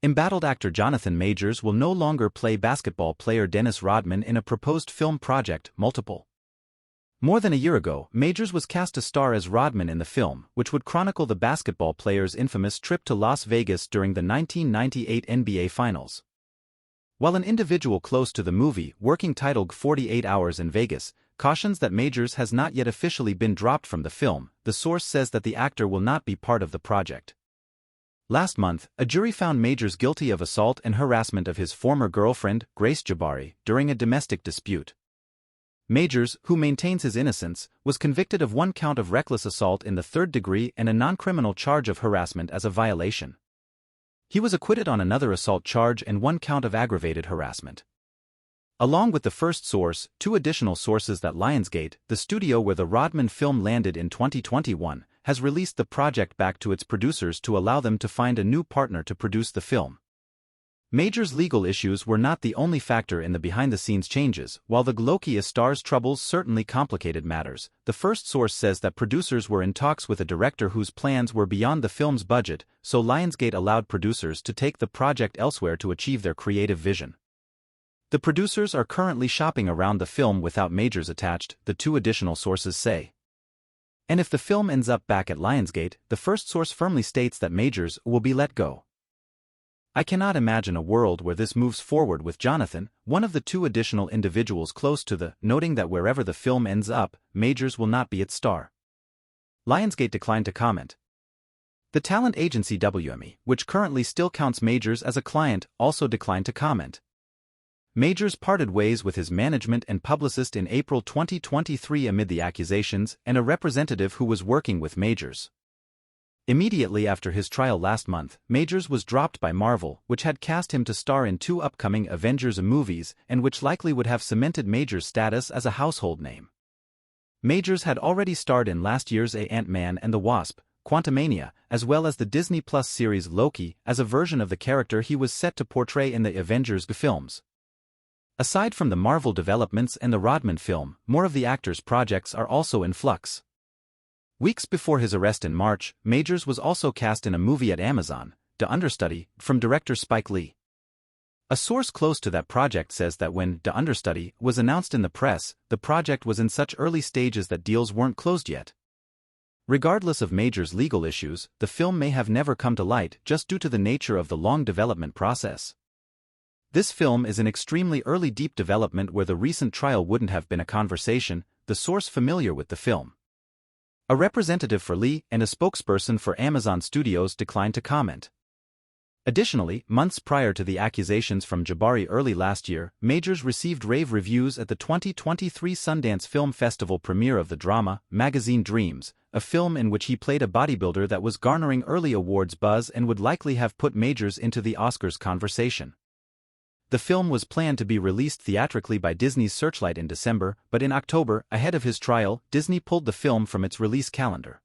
Embattled actor Jonathan Majors will no longer play basketball player Dennis Rodman in a proposed film project, Multiple. More than a year ago, Majors was cast to star as Rodman in the film, which would chronicle the basketball player's infamous trip to Las Vegas during the 1998 NBA Finals. While an individual close to the movie, working titled 48 Hours in Vegas, cautions that Majors has not yet officially been dropped from the film, the source says that the actor will not be part of the project. Last month, a jury found Majors guilty of assault and harassment of his former girlfriend, Grace Jabbari, during a domestic dispute. Majors, who maintains his innocence, was convicted of 1 count of reckless assault in the 3rd degree and a non-criminal charge of harassment as a violation. He was acquitted on another assault charge and 1 count of aggravated harassment. Along with the first source, 2 additional sources that Lionsgate, the studio where the Rodman film landed in 2021, has released the project back to its producers to allow them to find a new partner to produce the film. Majors' legal issues were not the only factor in the behind-the-scenes changes. While the Loki star's troubles certainly complicated matters, the first source says that producers were in talks with a director whose plans were beyond the film's budget, so Lionsgate allowed producers to take the project elsewhere to achieve their creative vision. The producers are currently shopping around the film without Majors attached, the 2 additional sources say. And if the film ends up back at Lionsgate, the first source firmly states that Majors will be let go. I cannot imagine a world where this moves forward with Jonathan, one of the 2 additional individuals close to noting that wherever the film ends up, Majors will not be its star. Lionsgate declined to comment. The talent agency WME, which currently still counts Majors as a client, also declined to comment. Majors parted ways with his management and publicist in April 2023 amid the accusations and a representative who was working with Majors. Immediately after his trial last month, Majors was dropped by Marvel, which had cast him to star in 2 upcoming Avengers movies and which likely would have cemented Majors' status as a household name. Majors had already starred in last year's Ant-Man and the Wasp, Quantumania, as well as the Disney Plus series Loki as a version of the character he was set to portray in the Avengers films. Aside from the Marvel developments and the Rodman film, more of the actor's projects are also in flux. Weeks before his arrest in March, Majors was also cast in a movie at Amazon, The Understudy, from director Spike Lee. A source close to that project says that when The Understudy was announced in the press, the project was in such early stages that deals weren't closed yet. Regardless of Majors' legal issues, the film may have never come to light just due to the nature of the long development process. This film is in extremely early deep development where the recent trial wouldn't have been a conversation, the source familiar with the film. A representative for Lee and a spokesperson for Amazon Studios declined to comment. Additionally, months prior to the accusations from Jabbari early last year, Majors received rave reviews at the 2023 Sundance Film Festival premiere of the drama, Magazine Dreams, a film in which he played a bodybuilder that was garnering early awards buzz and would likely have put Majors into the Oscars conversation. The film was planned to be released theatrically by Disney's Searchlight in December, but in October, ahead of his trial, Disney pulled the film from its release calendar.